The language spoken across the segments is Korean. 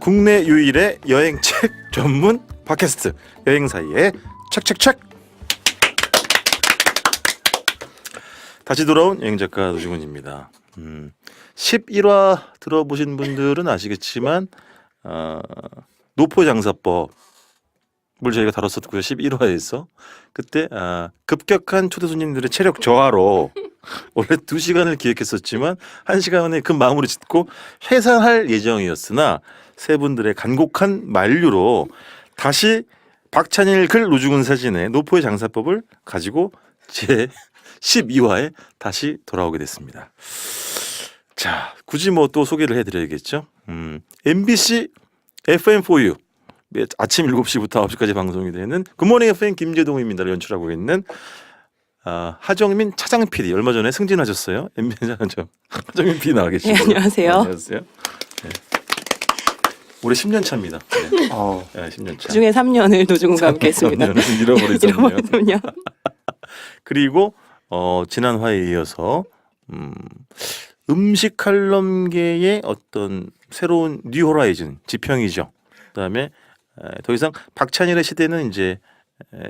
국내 유일의 여행책 전문 팟캐스트 여행사이의 책책책. 다시 돌아온 여행작가 노중훈입니다. 11화 들어보신 분들은 아시겠지만 노포 장사법을 저희가 다뤘었고요. 11화에서 그때 급격한 초대 손님들의 체력 저하로 원래 2시간을 기획했었지만 1시간에 그 마무리 짓고 해산할 예정이었으나 세 분들의 간곡한 만류로 다시 박찬일 글 노중훈 사진의 노포의 장사법을 가지고 제 12화에 다시 돌아오게 됐습니다. 자, 굳이 뭐 또 소개를 해드려야겠죠. MBC FM4U 아침 7시부터 9시까지 방송이 되는 굿모닝 FM 김재동입니다를 연출하고 있는 하정민 차장 PD. 얼마 전에 승진하셨어요. 하정민 PD 나와 계시고. 네, 안녕하세요. 안녕하세요. 네. 올해 10년 차입니다. 네. 네, 10년 차. 그중에 3년을 노중훈과 함께했습니다. 3년을 잃어버린 3년. 그리고 지난 화에 이어서 음식 칼럼계의 어떤 새로운 뉴 호라이즌 지평이죠. 그다음에 더 이상 박찬일의 시대는 이제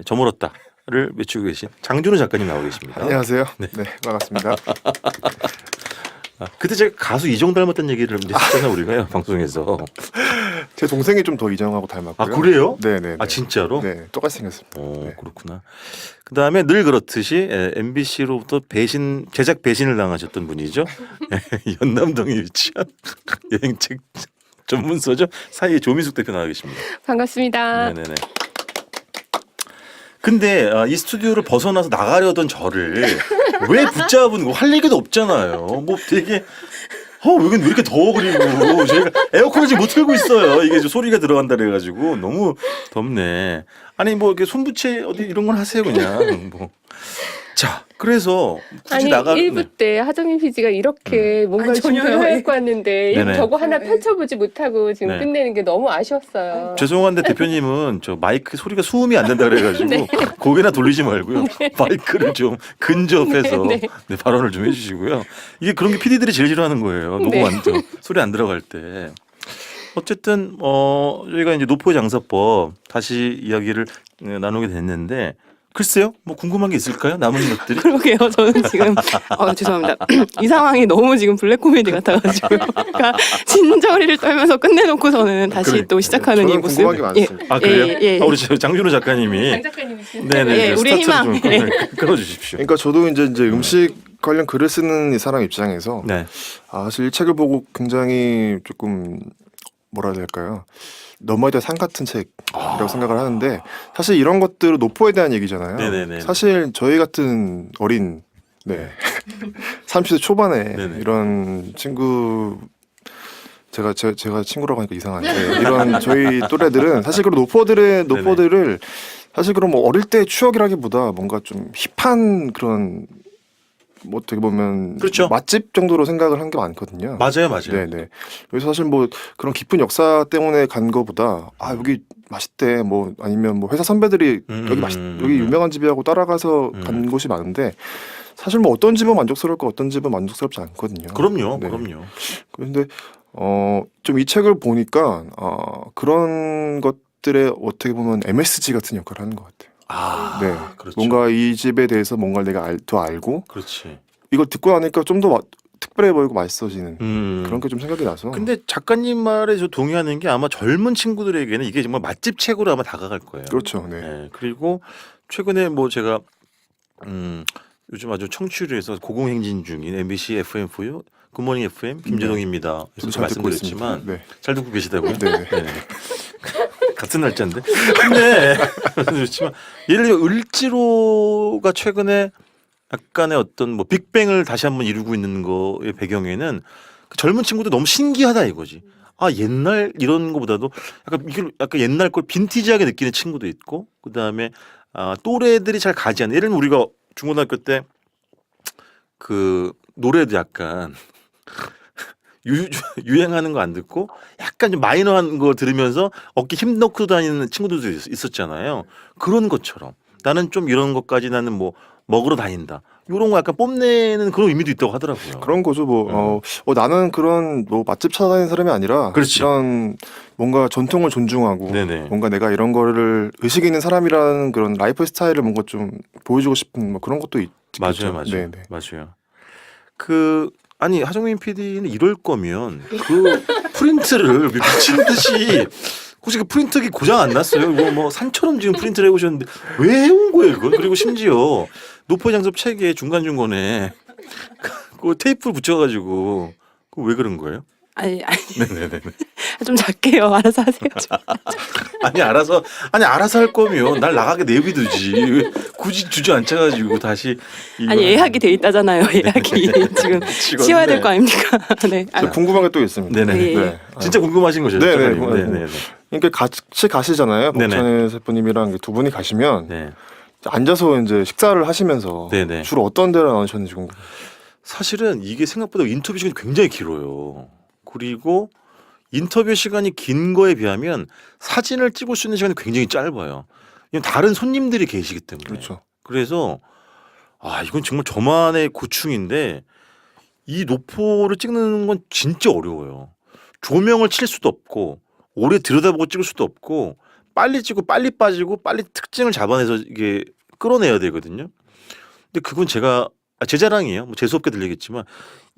저물었다를 외치고 계신 장준호 작가님 나오고 계십니다. 안녕하세요. 네, 반갑습니다. 그때 제가 가수 이정 닮았다는 얘기를 이제 했잖아요, 우리가요 방송에서. 제 동생이 좀 더 이정하고 닮았고요. 그래요? 네. 진짜로? 네, 똑같이 생겼습니다. 네. 그렇구나. 그다음에 늘 그렇듯이 MBC로부터 제작 배신을 당하셨던 분이죠. 연남동에 위치한 여행책 전문서죠. 사이에 조민숙 대표 나와 계십니다. 반갑습니다. 네네네. 근데 이 스튜디오를 벗어나서 나가려던 저를 왜 붙잡은 거 할 얘기도 없잖아요. 뭐 되게 여긴 왜 이렇게 더워. 그리고 저희가 에어컨을 지금 못 틀고 있어요. 이게 소리가 들어간다 그래가지고 너무 덥네. 아니 뭐 이렇게 손부채 어디 이런 건 하세요 그냥 뭐. 자, 그래서 굳이 1부 때 하정민 PD가 이렇게 뭔가 준비를 해갖고 왔는데 네네. 저거 하나 펼쳐보지 못하고 지금 네. 끝내는 게 너무 아쉬웠어요. 죄송한데 대표님은 저 마이크 소리가 수음이 안 된다 그래가지고 고개나 돌리지 말고요. 마이크를 좀 근접해서 발언을 좀 해주시고요. 이게 그런 게 PD들이 제일 싫어하는 거예요. 녹음 안 돼. 소리 안 들어갈 때. 어쨌든 저희가 이제 노포 장사법 다시 이야기를 나누게 됐는데 글쎄요, 뭐 궁금한 게 있을까요? 남은 것들이? 그러게요. 저는 지금 죄송합니다. 이 상황이 너무 지금 블랙 코미디 같아가지고 그러니까 진저리를 떨면서 끝내놓고서는 다시 또 시작하는 이 저는 모습. 궁금한 게 많습니다. 그래요? 예. 우리 장준호 작가님이 장 작가님이시죠? 네네, 우리의 스타트를 희망. 좀 끌어주십시오. 그러니까 저도 이제 음식 관련 글을 쓰는 이 사람 입장에서 네. 사실 이 책을 보고 굉장히 조금 뭐라 해야 될까요? 넘어야 산 같은 책이라고 생각을 하는데 사실 이런 것들은 노포에 대한 얘기잖아요. 네네네. 사실 저희 같은 어린 30대 초반에 네네. 이런 친구 제가 친구라고 하니까 이상한데 이런 저희 또래들은 사실 그런 노포들을 사실 그럼 뭐 어릴 때 추억이라기보다 뭔가 좀 힙한 그런 뭐 어떻게 보면 그렇죠. 맛집 정도로 생각을 한 게 많거든요. 맞아요. 네네. 그래서 사실 뭐 그런 깊은 역사 때문에 간 거보다 여기 맛있대 뭐 아니면 뭐 회사 선배들이 여기 유명한 집이라고 따라가서 간 곳이 많은데 사실 뭐 어떤 집은 만족스러울까 어떤 집은 만족스럽지 않거든요. 그럼요. 네. 그럼요. 그런데 좀 이 책을 보니까 그런 것들에 어떻게 보면 MSG 같은 역할을 하는 것 같아요. 네. 그렇죠. 뭔가 이 집에 대해서 뭔가를 내가 더 알고 그렇지. 이걸 듣고 나니까 좀 더 특별해 보이고 맛있어지는 그런 게 좀 생각이 나서. 근데 작가님 말에 저 동의하는 게 아마 젊은 친구들에게는 이게 정말 맛집 책으로 아마 다가갈 거예요. 그렇죠. 네. 네. 그리고 최근에 뭐 제가 요즘 아주 청취율에서 고공행진 중인 MBC FM4U 굿모닝 FM 김재동입니다. 저도 그래서 잘 듣고 말씀드렸지만 있습니다. 네. 잘 듣고 계시다고요? 네. 네. 같은 날짜인데. 근데 그렇지만 예를 들어 을지로가 최근에 약간의 어떤 뭐 빅뱅을 다시 한번 이루고 있는 거의 배경에는 그 젊은 친구들 너무 신기하다 이거지. 옛날 이런 거보다도 약간 옛날 걸 빈티지하게 느끼는 친구도 있고 그다음에 또래들이 잘 가지 않는 예를 들면 우리가 중고등학교 때 그 노래도 약간 유행하는 거 안 듣고 약간 좀 마이너한 거 들으면서 어깨 힘 넣고 다니는 친구들도 있었잖아요. 그런 것처럼 나는 좀 이런 것까지 나는 뭐 먹으러 다닌다. 이런 거 약간 뽐내는 그런 의미도 있다고 하더라고요. 그런 거죠. 뭐 나는 그런 뭐 맛집 찾아다니는 사람이 아니라 그렇지. 이런 뭔가 전통을 존중하고 네네. 뭔가 내가 이런 거를 의식 있는 사람이라는 그런 라이프 스타일을 뭔가 좀 보여주고 싶은 뭐 그런 것도 맞아요, 맞아요, 네네. 맞아요. 아니 하정민 PD는 이럴 거면 그 프린트를 미친 듯이 혹시 그 프린터기 고장 안 났어요? 이거 뭐 산처럼 지금 프린트를 해오셨는데 왜 해온 거예요, 그건? 그리고 심지어 노포 장섭 책에 중간 중간에 그 테이프를 붙여가지고 그거 왜 그런 거예요? 아니 네네네. 좀 작게요. 알아서 하세요. 아니 알아서 할 거면 날 나가게 내비두지 왜 굳이 주저앉혀가지고 다시 아니 예약이 돼 있다잖아요. 예약이 지금 치워야 될 거 아닙니까? 네. 제가 궁금한 게 또 있습니다. 네네. 예, 예. 네. 진짜 궁금하신 거죠? 네네. 작가님? 네네. 그러니까 같이 가시잖아요. 네네. 박찬일 셰프님이랑 두 분이 가시면 네. 앉아서 이제 식사를 하시면서 네네. 주로 어떤 데를 나누셨는지 궁금해요. 사실은 이게 생각보다 인터뷰 시간이 굉장히 길어요. 그리고 인터뷰 시간이 긴 거에 비하면 사진을 찍을 수 있는 시간이 굉장히 짧아요. 왜냐면 다른 손님들이 계시기 때문에. 그렇죠. 그래서 이건 정말 저만의 고충인데 이 노포를 찍는 건 진짜 어려워요. 조명을 칠 수도 없고 오래 들여다보고 찍을 수도 없고 빨리 찍고 빨리 빠지고 빨리 특징을 잡아내서 이게 끌어내야 되거든요. 근데 그건 제 자랑이에요. 뭐 재수없게 들리겠지만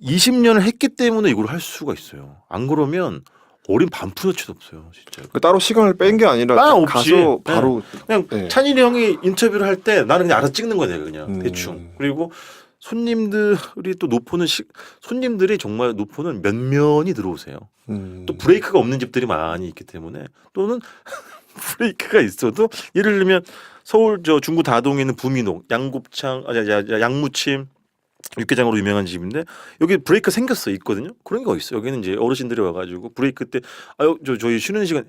20년을 했기 때문에 이걸 할 수가 있어요. 안 그러면 어린 반푼어치도 없어요, 진짜. 따로 시간을 뺀 게 아니라 없이. 가서 바로 그냥 네. 찬일이 형이 인터뷰를 할 때 나는 그냥 알아서 찍는 거예요, 그냥 대충. 음. 그리고 손님들이 또 손님들이 정말 노포는 면면이 들어오세요. 또 브레이크가 없는 집들이 많이 있기 때문에 또는 브레이크가 있어도 예를 들면 서울 중구 다동에 있는 부민옥 양곱창 양무침 육개장으로 유명한 집인데 여기 브레이크 생겼어 있거든요. 그런 게 있어요. 여기는 이제 어르신들이 와가지고 브레이크 때 저희 쉬는 시간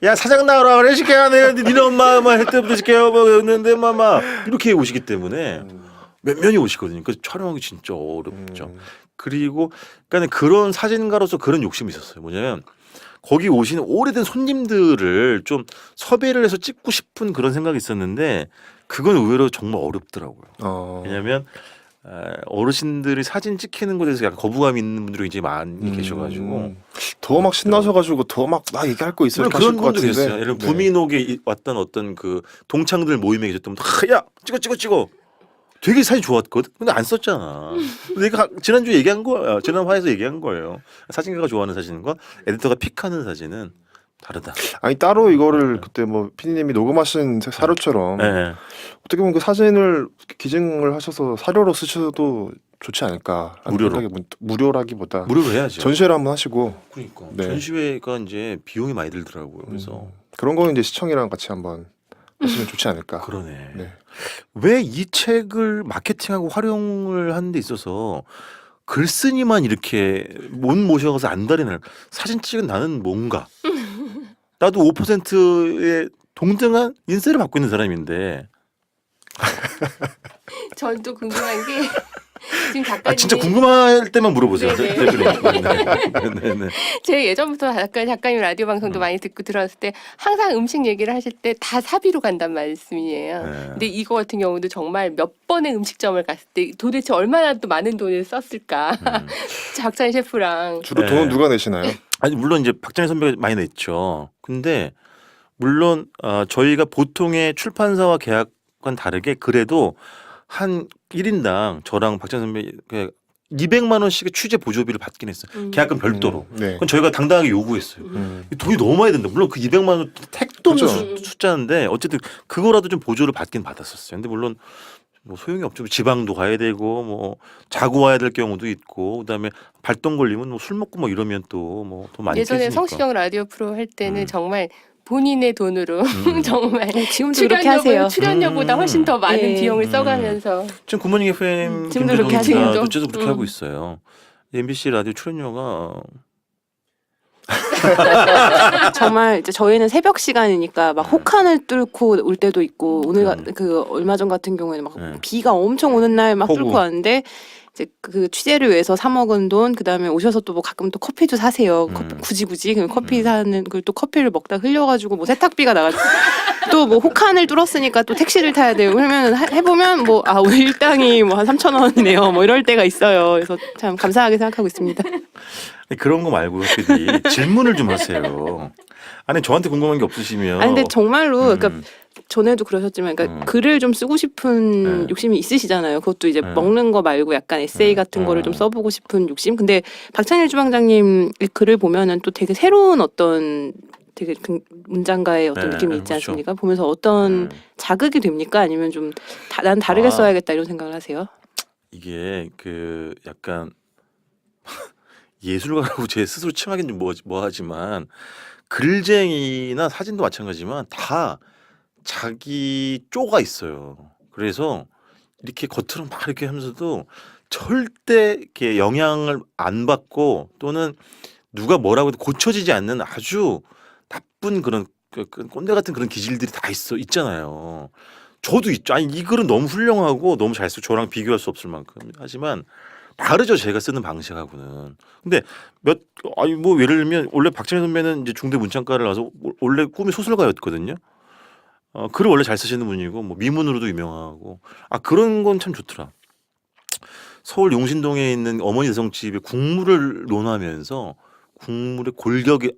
야 사장 나와라 그래 시켜야 내가 니네 엄마 할 때부터 시켜요 했는데 마마 이렇게 오시기 때문에 몇 면이 오시거든요. 그래서 촬영하기 진짜 어렵죠. 그리고 그러니까 그런 사진가로서 그런 욕심이 있었어요. 뭐냐면 거기 오시는 오래된 손님들을 좀 섭외를 해서 찍고 싶은 그런 생각이 있었는데 그건 의외로 정말 어렵더라고요. 왜냐하면 어르신들이 사진 찍히는 것에 대해서 약간 거부감이 있는 분들이 굉장히 많이 계셔가지고 더 막 신나셔가지고 더 막 나 얘기할 거 있을 그런 것 분도 같은데. 계셨어요. 예를 들면 부민옥에 왔던 어떤 그 동창들 모임에 계셨던 분들 야 찍어 되게 사진 좋았거든. 근데 안 썼잖아. 내가 지난주에 얘기한 거야. 지난 화에서 얘기한 거예요. 사진가가 좋아하는 사진과 에디터가 픽하는 사진은 다르다. 아니 따로 이거를 그때 뭐 피디님이 녹음하신 사료처럼 네. 어떻게 보면 그 사진을 기증을 하셔서 사료로 쓰셔도 좋지 않을까. 무료로. 무료라기보다 무료로 해야죠. 전시회를 한번 하시고. 그러니까 네. 전시회가 이제 비용이 많이 들더라고요. 그래서 그런 거는 이제 시청이랑 같이 한번 하시면 좋지 않을까. 그러네. 네. 왜 이 책을 마케팅하고 활용을 하는 데 있어서 글쓴이만 이렇게 못 모셔가서 안달이 사진 찍은 나는 뭔가 나도 5%의 동등한 인세를 받고 있는 사람인데 전 또 궁금한 게 지금 작가님 진짜 궁금할 때만 물어보세요. 네네. 네네. 제 예전부터 작가님 라디오 방송도 많이 듣고 들었을 때 항상 음식 얘기를 하실 때 다 사비로 간단 말씀이에요. 네. 근데 이거 같은 경우도 정말 몇 번의 음식점을 갔을 때 도대체 얼마나 또 많은 돈을 썼을까. 박찬일 셰프랑 주로 네. 돈은 누가 내시나요? 아니 물론 이제 박정희 선배가 많이 냈죠. 근데 물론 저희가 보통의 출판사와 계약과는 다르게 그래도 한 1인당 저랑 박정희 선배 200만 원씩의 취재 보조비를 받긴 했어요. 계약금 별도로. 네. 그건 저희가 당당하게 요구했어요. 돈이 너무 많이 든다. 물론 그 200만 원 택도 없는 그렇죠. 숫자인데 어쨌든 그거라도 좀 보조를 받긴 받았었어요. 근데 물론 뭐 소용이 없죠. 지방도 가야 되고 뭐 자고 와야 될 경우도 있고 그다음에 발동 걸리면 뭐 술 먹고 뭐 이러면 또 뭐 돈 많이 예전에 깨지니까. 성시경 라디오 프로 할 때는 정말 본인의 돈으로 정말 지금도 그렇게 하세요. 출연료보다 훨씬 더 많은 예. 비용을 써가면서 지금 굿모닝 FM 지금도 그렇게 김대동 하세요. 씨가 그렇게 하고 있어요. MBC 라디오 출연료가 정말 이제 저희는 새벽 시간이니까 막 혹한을 뚫고 올 때도 있고 오늘 그 얼마 전 같은 경우에는 막 네. 비가 엄청 오는 날 막 폭우. 뚫고 왔는데 이제 그 취재를 위해서 사 먹은 돈, 그 다음에 오셔서 또 뭐 가끔 또 커피도 사세요. 굳이 그럼 커피 사는 그 또 커피를 먹다 흘려가지고 뭐 세탁비가 나가지고 또 뭐 혹한을 뚫었으니까 또 택시를 타야 돼요. 그러면 해보면 뭐 오늘 일당이 뭐 한 3,000원이네요. 뭐 이럴 때가 있어요. 그래서 참 감사하게 생각하고 있습니다. 아니, 그런 거 말고 PD 질문을 좀 하세요. 아니 저한테 궁금한 게 없으시면. 아니 근데 정말로 그러니까 전에도 그러셨지만 그러니까 글을 좀 쓰고 싶은 욕심이 있으시잖아요. 그것도 이제 먹는 거 말고 약간 에세이 같은 거를 좀 써보고 싶은 욕심. 근데 박찬일 주방장님 글을 보면은 또 되게 새로운 어떤 되게 문장가의 어떤 느낌이 있지 그렇죠. 않습니까? 보면서 어떤 자극이 됩니까? 아니면 좀 난 다르게 써야겠다 이런 생각을 하세요? 이게 그 약간 예술가라고 제 스스로 칭하기는 좀 뭐하지만 글쟁이나 사진도 마찬가지지만 다 자기 쪼가 있어요. 그래서 이렇게 겉으로 막 이렇게 하면서도 절대 이렇게 영향을 안 받고 또는 누가 뭐라고 해도 고쳐지지 않는 아주 나쁜 그런 그 꼰대 같은 그런 기질들이 다 있잖아요. 저도 있죠. 아니 이 글은 너무 훌륭하고 너무 잘 쓰고 저랑 비교할 수 없을 만큼 하지만 다르죠. 제가 쓰는 방식하고는. 근데 뭐 예를 들면 원래 박찬일 선배는 이제 중대 문창과를 나와서 원래 꿈이 소설가였거든요. 글을 원래 잘 쓰시는 분이고 뭐 미문으로도 유명하고 그런 건 참 좋더라. 서울 용신동에 있는 어머니 대성집의 국물을 논하면서 국물의 골격이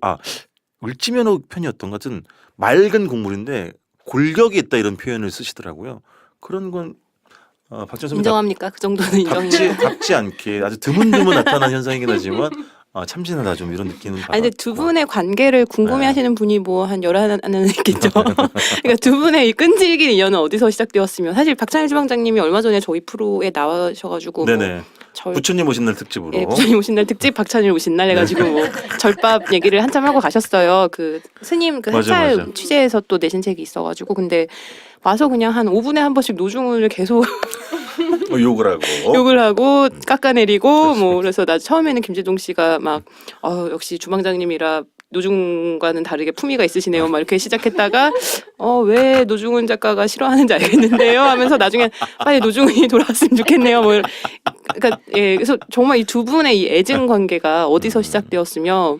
을지면허 편이었던 것 같은 맑은 국물인데 골격이 있다 이런 표현을 쓰시더라고요. 그런 건 박찬일 선배 인정합니까? 그 정도는 인정해요. 답지 않게 아주 드문드문 나타난 현상이긴 하지만 참신하다 좀 이런 느낌은 아니 근데 두 받았고. 분의 관계를 궁금해하시는 분이 뭐 한 11은 있겠죠. 그러니까 두 분의 이 끈질긴 인연은 어디서 시작되었으면 사실 박찬일 주방장님이 얼마 전에 저희 프로에 나와셔가지고 네네. 부처님 오신 날 특집으로. 예, 부처님 오신 날 특집 박찬일 오신 날 해가지고 뭐 절밥 얘기를 한참 하고 가셨어요. 그 스님 그 맞아, 해찰 맞아. 취재에서 또 내신 책이 있어가지고 근데 와서 그냥 한 5분에 한 번씩 노중훈을 계속 욕을 하고. 욕을 하고 깎아내리고 그렇지, 뭐 그래서 나 처음에는 김재동 씨가 막 역시 주방장님이라 노중과는 다르게 품위가 있으시네요. 막 이렇게 시작했다가 왜 노중훈 작가가 싫어하는지 알겠는데요 하면서 나중에 빨리 노중훈이 돌아왔으면 좋겠네요. 뭐 그러니까 그래서 정말 이 두 분의 이 애증 관계가 어디서 시작되었으며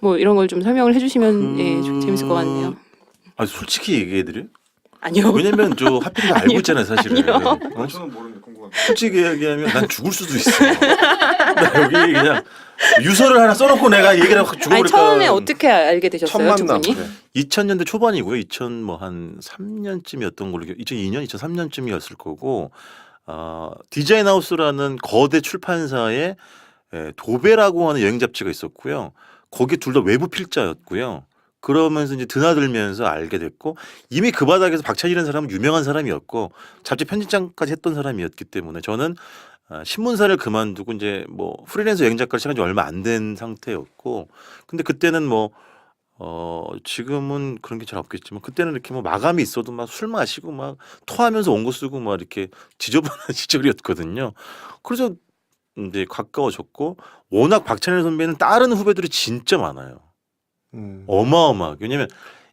뭐 이런 걸 좀 설명을 해주시면 좀 재밌을 것 같네요. 솔직히 얘기해드려? 아니요. 왜냐면 저 하필 다 알고 있잖아요 사실은. 저는 모르는데 궁금한데. 솔직히 얘기하면 난 죽을 수도 있어. 나 여기 그냥 유서를 하나 써놓고 내가 얘기를 하고 죽어버릴까. 아니 처음에 어떻게 알게 되셨어요 두 만남. 분이? 네. 2000년대 초반이고요. 2000한 3년쯤이었던 걸로 2002년, 2003년쯤이었을 거고 디자인 하우스라는 거대 출판사에 도배라고 하는 여행 잡지가 있었고요. 거기 둘 다 외부 필자였고요. 그러면서 이제 드나들면서 알게 됐고 이미 그 바닥에서 박찬일이라는 사람은 유명한 사람이었고 잡지 편집장까지 했던 사람이었기 때문에 저는 신문사를 그만두고 이제 뭐 프리랜서 여행 작가를 시작한 지 얼마 안 된 상태였고 근데 그때는 뭐 지금은 그런 게 잘 없겠지만 그때는 이렇게 뭐 마감이 있어도 막 술 마시고 막 토하면서 원고 쓰고 막 이렇게 지저분한 시절이었거든요. 그래서 이제 가까워졌고 워낙 박찬일 선배는 다른 후배들이 진짜 많아요. 어마어마하게. 왜냐면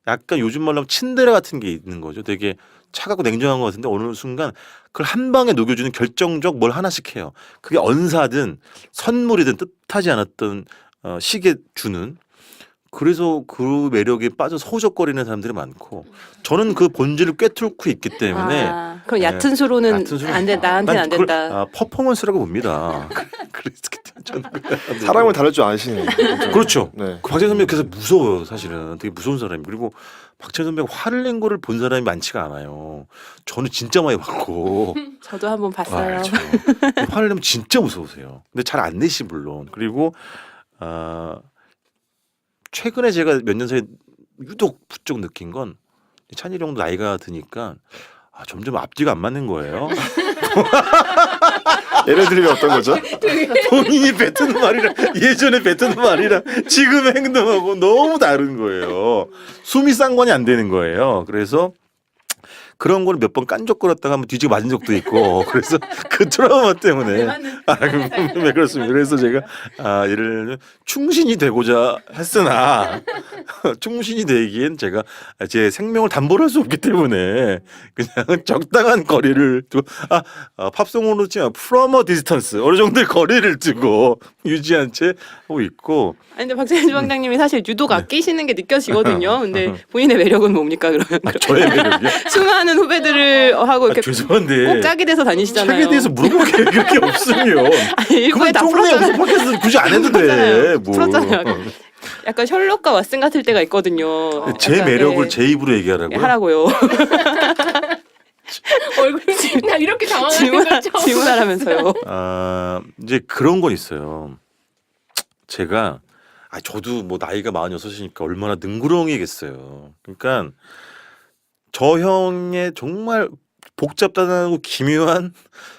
약간 요즘 말로 하면 친데레 같은 게 있는 거죠. 되게 차갑고 냉정한 것 같은데 어느 순간 그걸 한 방에 녹여주는 결정적 뭘 하나씩 해요. 그게 언사든 선물이든 뜻하지 않았던 시계 주는. 그래서 그 매력에 빠져서 호적거리는 사람들이 많고 저는 그 본질을 꿰뚫고 있기 때문에 그럼 얕은 수로는 얕은 수는 안 돼, 나한테는 안 그걸, 된다. 퍼포먼스라고 봅니다. 그랬기 때문에 저는 사람을 다룰 줄 아시네요. 그렇죠. 네. 그 박찬일 선배 그래서 무서워요. 사실은 되게 무서운 사람이. 그리고 박찬일 선배가 화를 낸 거를 본 사람이 많지가 않아요. 저는 진짜 많이 봤고 저도 한번 봤어요. 화를 내면 진짜 무서우세요. 근데 잘 안 내시 물론. 그리고 최근에 제가 몇 년 사이에 유독 부쩍 느낀 건 찬일이 형도 나이가 드니까 점점 앞뒤가 안 맞는 거예요. 예를 들면 어떤 거죠? 본인이 뱉은 말이랑 예전에 뱉은 말이랑 지금의 행동하고 너무 다른 거예요. 숨이 쌍관이 안 되는 거예요. 그래서 그런 거를 몇 번 깐족거렸다가 한번 뒤지고 맞은 적도 있고 그래서 그 트라우마 때문에 네, 그렇습니다. 그래서 제가 얘를 충신이 되고자 했으나 충신이 되기엔 제가 제 생명을 담보를 할 수 없기 때문에 그냥 적당한 거리를 두고 팝송으로 치면 from a distance 어느 정도의 거리를 두고 유지한 채 하고 있고. 아니 근데 박찬일 주방장님이 사실 유독 아끼시는 게 느껴지거든요. 근데 본인의 매력은 뭡니까 그러면? 저의 매력이요? 수많은 후배들을 하고 이렇게 죄송한데 꼭 짝이 돼서 다니시잖아요. 책에 대해서 물어볼 게 그렇게 없으면 아니, 일부에 그만 다 쪽내 없어 풀었잖아요. 팟캐스트 굳이 안 해도 돼. 풀었잖아요. 뭐. 풀었잖아요. 약간 셜록과 왓슨 같을 때가 있거든요. 제 약간, 매력을 네. 제 입으로 얘기하라고요? 하라고요. 얼굴이 나 이렇게 당황하는 걸 처음 질문하라면서요. 이제 그런 건 있어요. 제가 저도 뭐 나이가 46이니까 얼마나 능구렁이겠어요. 그러니까 저 형의 정말 복잡하고 기묘한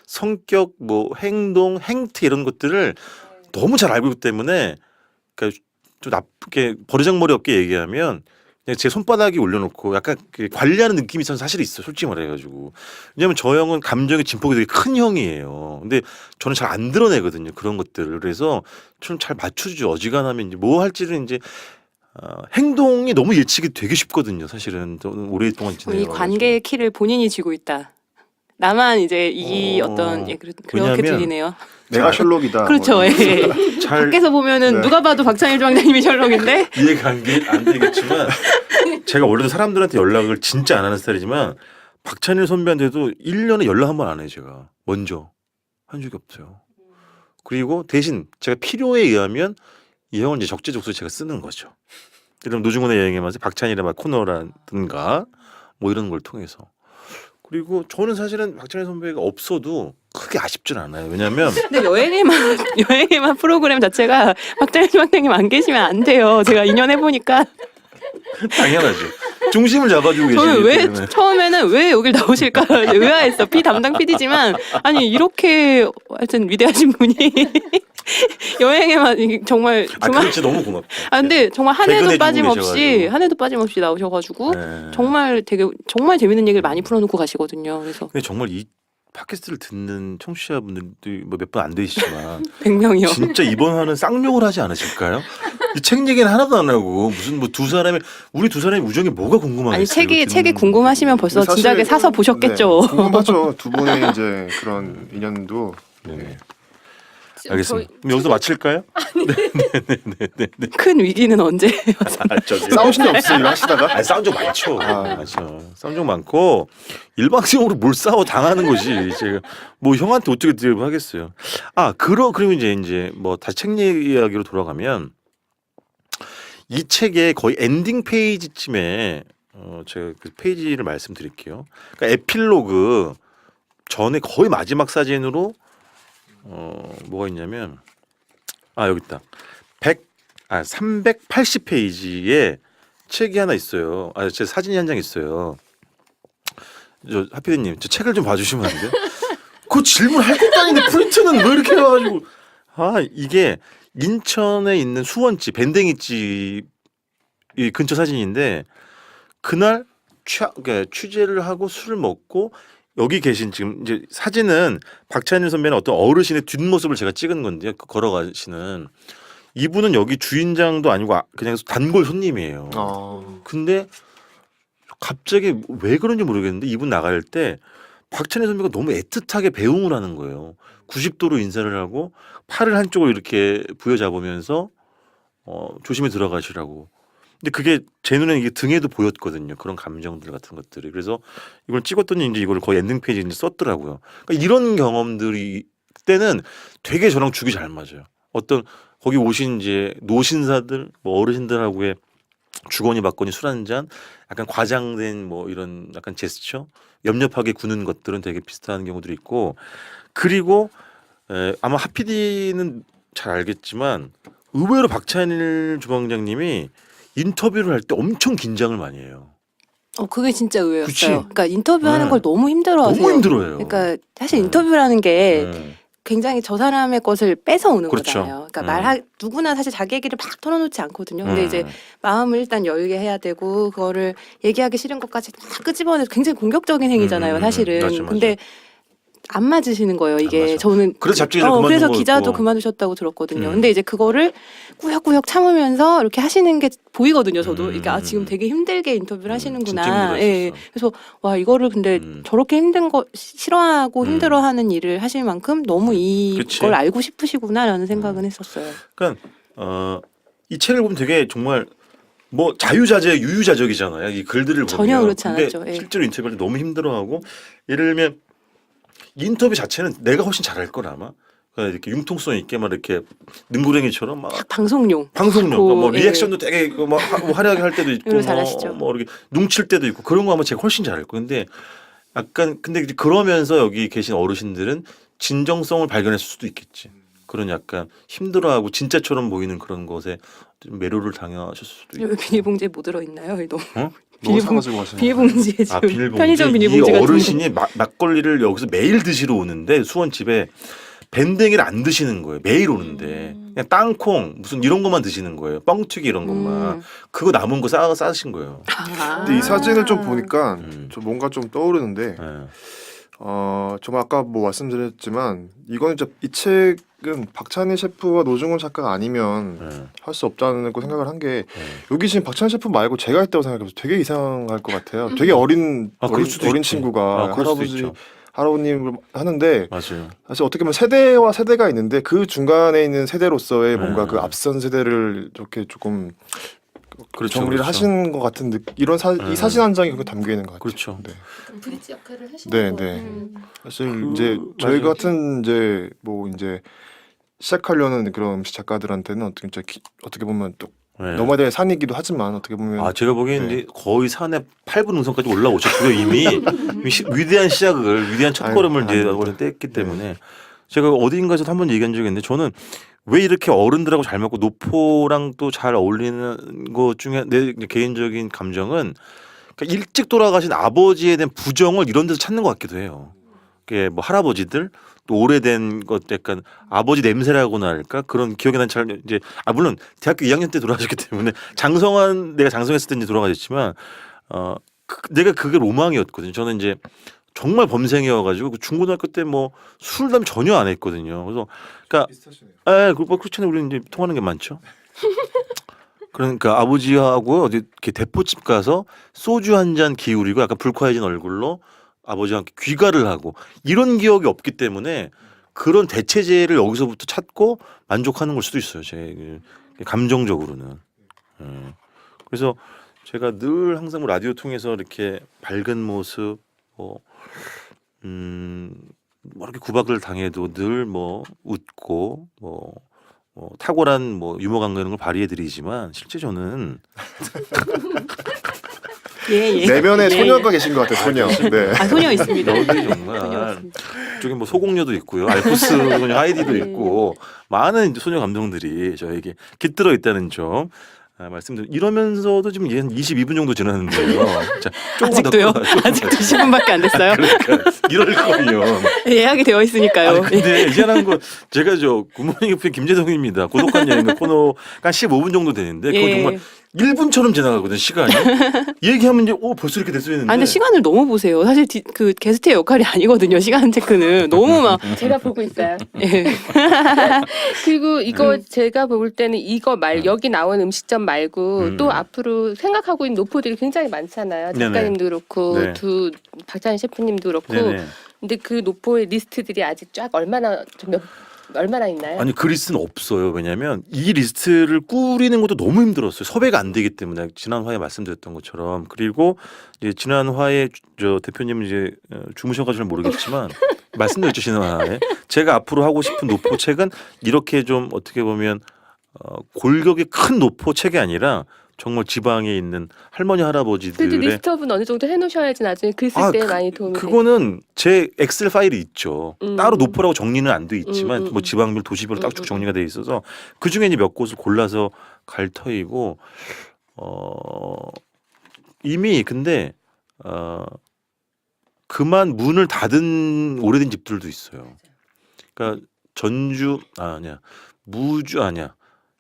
성격, 뭐 행동, 행태 이런 것들을 너무 잘 알고 있기 때문에 그러니까 좀 나쁘게 버르장머리 없게 얘기하면 그냥 제 손바닥에 올려놓고 약간 관리하는 느낌이 전 사실 있어. 솔직히 말해가지고. 왜냐면 저 형은 감정의 진폭이 되게 큰 형이에요. 근데 저는 잘 안 드러내거든요. 그런 것들을. 그래서 좀 잘 맞춰주죠. 어지간하면 이제 뭐 할지를 이제 행동이 너무 예측이 되게 쉽거든요. 사실은 저는 오랫동안 이 지내요. 관계의 키를 본인이 쥐고 있다. 나만 이제 이 어떤 그렇게 왜냐하면 들리네요. 내가 셜록이다. 그렇죠. 뭐 예. 잘 밖에서 보면은 네. 누가 봐도 박찬일 주방장님이 셜록인데 이해가 안 되겠지만 제가 원래도 사람들한테 연락을 진짜 안 하는 스타일이지만 박찬일 선배한테도 1년에 연락 한 번 안 해요. 제가 먼저 한 적이 없어요. 그리고 대신 제가 필요에 의하면 이 형은 이제 적재적소에 제가 쓰는 거죠. 이런 노중훈의 여행에 맞서 박찬일의 막 코너라든가 뭐 이런 걸 통해서. 그리고 저는 사실은 박찬일 선배가 없어도 크게 아쉽진 않아요. 왜냐하면 근데 여행에만 프로그램 자체가 박찬일 주방장님 안 계시면 안 돼요. 제가 2년 해보니까 당연하죠. 중심을 잡아주고 계시기 저는 왜 때문에. 처음에는 왜 여길 나오실까 의아했어. P 담당 PD지만 아니 이렇게 하여튼 위대하신 분이 여행에만 정말 그건 진짜 너무 고맙다. 근데 정말 한 최근에 해도 주고 빠짐없이 계셔가지고. 나오셔가지고 네. 정말 정말 재밌는 얘기를 많이 풀어놓고 가시거든요. 그래서 근데 정말 이 팟캐스트를 듣는 청취자분들도 뭐 몇 분 안 되시지만 100명이요. 진짜 이번 화는 쌍욕을 하지 않으실까요? 이 책 얘기는 하나도 안 하고 무슨 뭐 우리 두 사람의 우정이 뭐가 궁금하겠어요? 아니 책이 듣는 궁금하시면 벌써 사실- 진작에 사서 보셨겠죠. 네, 궁금하죠. 두 분의 이제 그런 인연도. 네. 알겠습니다. 그럼 여기서 마칠까요? 큰 위기는 언제? 싸우신 적 없어요, 이거 하시다가? 싸운 적 많죠. 아. 맞죠. 싸운 적 많고 일방적으로 뭘 싸워 당하는 거지. 제가 뭐 형한테 어떻게 대답하겠어요. 그러면 이제 뭐 다시 책 이야기로 돌아가면 이 책의 거의 엔딩 페이지쯤에 제가 그 페이지를 말씀드릴게요. 그러니까 에필로그 전에 거의 마지막 사진으로 뭐가 있냐면 여기 있다. 380페이지에 책이 하나 있어요. 제 사진이 한 장 있어요. 저 하피디님, 저 책을 좀 봐주시면 안 돼요? 그 질문할 것도 아닌데 프린트는 왜 이렇게 해가지고 이게 인천에 있는 수원집 밴댕이집 이 근처 사진인데 그날 취재를 하고 술을 먹고 여기 계신 지금 이제 사진은 박찬일 선배는 어떤 어르신의 뒷모습을 제가 찍은 건데요. 걸어가시는 이분은 여기 주인장도 아니고 그냥 단골 손님이에요. 근데 갑자기 왜 그런지 모르겠는데 이분 나갈 때 박찬일 선배가 너무 애틋하게 배웅을 하는 거예요. 90도로 인사를 하고 팔을 한쪽으로 이렇게 부여잡으면서 조심히 들어가시라고. 근데 그게 제 눈에는 이게 등에도 보였거든요. 그런 감정들 같은 것들이. 그래서 이걸 찍었더니 이제 이걸 거의 엔딩 페이지에 썼더라고요. 그러니까 이런 경험들이 그때는 되게 저랑 죽이 잘 맞아요. 어떤 거기 오신 이제 노신사들, 뭐 어르신들하고의 주거니 받거니 술 한 잔, 약간 과장된 뭐 이런 약간 제스처, 엽렵하게 구는 것들은 되게 비슷한 경우들이 있고, 그리고 아마 하피디는 잘 알겠지만 의외로 박찬일 주방장님이 인터뷰를 할 때 엄청 긴장을 많이 해요. 그게 진짜 의외였어요. 그치? 그러니까 인터뷰하는 네. 걸 너무 힘들어하세요. 너무 힘들어요. 그러니까 사실 네. 인터뷰라는 게 굉장히 저 사람의 것을 뺏어 오는 그렇죠. 거잖아요. 그러니까 누구나 사실 자기 얘기를 막 털어놓지 않거든요. 근데 이제 마음을 일단 열게 해야 되고 그거를 얘기하기 싫은 것까지 다 끄집어내서 굉장히 공격적인 행위잖아요. 사실은. 맞아. 근데 안 맞으시는 거예요. 이게 맞아. 저는 그래서 잡지를 그래서 그만둔 기자도 거였고. 그만두셨다고 들었거든요. 근데 이제 그거를 꾸역꾸역 참으면서 이렇게 하시는 게 보이거든요. 저도 그러니까 지금 되게 힘들게 인터뷰를 진짜 하시는구나. 힘들었었어. 예. 그래서 와 이거를 근데 저렇게 힘든 거 싫어하고 힘들어하는 일을 하실 만큼 너무 그치. 이걸 알고 싶으시구나라는 생각은 했었어요. 그러니까 이 책을 보면 되게 정말 뭐 자유자재 유유자적이잖아요. 이 글들을 보면 전혀 그렇지 근데 않았죠. 예. 실제로 인터뷰를 너무 힘들어하고 예를 들면 인터뷰 자체는 내가 훨씬 잘할 걸 아마. 그러니까 이렇게 융통성 있게 막 이렇게 능구랭이처럼 막 딱 방송용. 방송용 뭐 예. 리액션도 되게 뭐 화려하게 할 때도 있고 이거 잘하시죠. 뭐 이렇게 눈칠 때도 있고 그런 거 하면 제가 훨씬 잘할 거예요. 근데 약간 근데 이제 그러면서 여기 계신 어르신들은 진정성을 발견했을 수도 있겠지. 그런 약간 힘들어하고 진짜처럼 보이는 그런 것에 좀 매료를 당하셨을 수도 있고. 왜 비닐봉지에 뭐 들어있나요? 너무 어? 너무 비닐봉- 사가지고 하시는 비닐봉지에 지금 아 비닐봉지. 편의점 이 비닐봉지 같은 어르신이 막걸리를 여기서 매일 드시러 오는데 수원집에 밴댕이를 안 드시는 거예요. 매일 오는데 그냥 땅콩 무슨 이런 것만 드시는 거예요. 뻥튀기 이런 것만. 그거 남은 거 싸신 거예요. 근데 이 사진을 좀 보니까 음. 좀 뭔가 좀 떠오르는데 네. 정말 아까 뭐 말씀드렸지만 이거는 진짜 이 책은 박찬희 셰프와 노중훈 작가가 아니면 네. 할 수 없다는 거 생각을 한 게 네. 여기 지금 박찬희 셰프 말고 제가 했다고 생각해서 되게 이상할 것 같아요. 되게 어린 그럴 수도 어린 있지. 친구가 그럴 수도 할아버지 있죠. 할아버님을 하는데 맞아요. 사실 어떻게 보면 세대와 세대가 있는데 그 중간에 있는 세대로서의 뭔가 네. 그 앞선 세대를 이렇게 조금 그렇죠, 정리를 그렇죠. 하신 것 같은 이런 네. 이 사진 한 장이 그렇게 담겨 있는 것 같아요. 그렇죠. 네. 브릿지 역할을 하시는 네, 거. 네. 사실 그- 이제 저희 맞아요. 같은 이제 뭐 이제 시작하려는 그런 음식 작가들한테는 어떻게 보면 또 네. 넘어야 될 산이기도 하지만 어떻게 보면 아 제가 보기엔 네. 이제 거의 산의 8분 능선까지 올라오셨고요 이미 위대한 시작을 위대한 첫걸음을 이제 아닙니다. 원래 뗐기 때문에 제가 어디인가에서 한번 얘기한 적이 있는데 저는 왜 이렇게 어른들하고 잘 맞고 노포랑 또 잘 어울리는 것 중에 내 개인적인 감정은 그러니까 일찍 돌아가신 아버지에 대한 부정을 이런 데서 찾는 것 같기도 해요. 그게 뭐 할아버지들 또 오래된 것 약간 아버지 냄새라고나 할까 그런 기억이 난 잘 이제 물론 대학교 2학년 때 돌아가셨기 때문에 내가 장성했을 때 이제 돌아가셨지만 내가 그게 로망이었거든요. 저는 이제 정말 범생이어가지고 그 중고등학교 때 뭐 술 담배 전혀 안 했거든요. 그래서 그러니까 그렇잖아요. 우리는 이제 통하는 게 많죠. 그러니까 아버지하고 어디 이렇게 대포집 가서 소주 한 잔 기울이고 약간 불쾌해진 얼굴로 아버지와 함께 귀가를 하고 이런 기억이 없기 때문에 그런 대체제를 여기서부터 찾고 만족하는 걸 수도 있어요. 제 감정적으로는. 그래서 제가 늘 항상 뭐 라디오 통해서 이렇게 밝은 모습 뭐 이렇게 구박을 당해도 늘 뭐 웃고 뭐 탁월한 뭐 유머 감각을 발휘해드리지만 실제 저는 예. 내면에 네. 소녀가 계신 것 같아요. 소녀. 네. 아 소녀 있습니다. 여기 소녀 정말 있습니다. 저기 뭐 소공녀도 있고요, 알프스 소녀 하이디도 있고 많은 이제 소녀 감성들이 저에게 깃들어 있다는 점 말씀드리고 이러면서도 지금 한 22분 정도 지났는데요. 자, 조금만 더 아직도요? 조금만 아직도 더. 10분밖에 안 됐어요. 그러니까 이럴 거면. 예약이 되어 있으니까요. 아니 근데 희한한 거 제가 저 굿모닝 FM 김재동입니다. 고독한 여행 코너가 한 15분 정도 되는데 그거 예. 정말 1분처럼 지나가거든 시간이. 얘기하면 이제 벌써 이렇게 됐어야 했는데. 아 근데 시간을 너무 보세요. 사실 그 게스트의 역할이 아니거든요. 시간 체크는 너무 막 제가 보고 있어요. 예. 그리고 이거 제가 볼 때는 이거 여기 나온 음식점 말고 또 앞으로 생각하고 있는 노포들이 굉장히 많잖아요. 네네. 작가님도 그렇고 네. 박찬희 셰프님도 그렇고. 네네. 근데 그 노포의 리스트들이 아직 쫙 얼마나 있나요? 아니 그 리스트는 없어요. 왜냐하면 이 리스트를 꾸리는 것도 너무 힘들었어요. 섭외가 안 되기 때문에 지난 화에 말씀드렸던 것처럼. 그리고 이제 지난 화에 저 대표님은 이제 주무셔가지고 잘 모르겠지만 말씀드렸죠 지난 화에 제가 앞으로 하고 싶은 노포 책은 이렇게 좀 어떻게 보면 골격이 큰 노포 책이 아니라 정말 지방에 있는 할머니 그래도 할아버지들의 리스트업은 어느 정도 해놓으셔야지 나중에 글 쓸 때 많이 도움이 되죠. 그거는 제 엑셀 파일이 있죠. 따로 노포라고 정리는 안 돼 있지만 음. 뭐 지방별 도시별로 딱 쭉 정리가 돼 있어서 그 중에 이제 몇 곳을 골라서 갈 터이고 이미 근데 그만 문을 닫은 오래된 집들도 있어요. 그러니까 전주 아니야 무주 아니야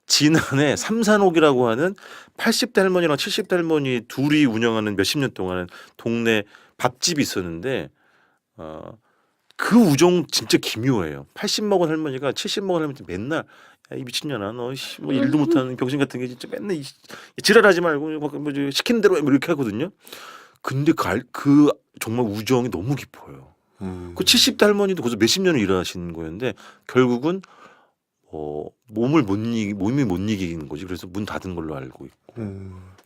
진안에 삼산옥이라고 하는 80대 할머니랑 70대 할머니 둘이 운영하는 몇십 년 동안 동네 밥집이 있었는데 그 우정 진짜 기묘해요. 80 먹은 할머니가 70 먹은 할머니 맨날 야, 이 미친년아 너 뭐 일도 못하는 병신 같은 게 진짜 맨날 지랄하지 말고 뭐 시키는 대로 해 뭐 이렇게 하거든요. 근데 그 정말 우정이 너무 깊어요. 그 70대 할머니도 거기서 몇십 년을 일하시는 거였는데 결국은 몸이 못 이기는 거지. 그래서 문 닫은 걸로 알고 있고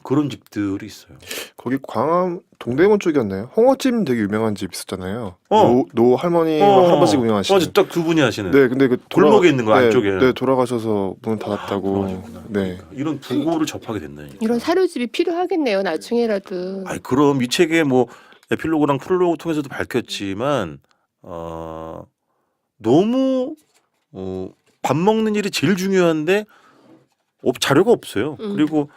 그런 집들이 있어요. 거기 광암 동대문 쪽이었나요? 홍어찜 되게 유명한 집 있었잖아요. 어. 노 할머니와 할아버지가 운영하시는. 맞아, 딱 두 분이 하시는. 네, 근데 그 골목에 있는 거 네, 안쪽에. 네, 돌아가셔서 문 닫았다고. 맞아. 네. 이런 부고를 접하게 된다니까. 이런 사료집이 필요하겠네요. 나중에라도. 아니 그럼 이 책에 뭐 에필로그랑 프롤로그 통해서도 밝혔지만 너무 밥 먹는 일이 제일 중요한데 자료가 없어요. 그리고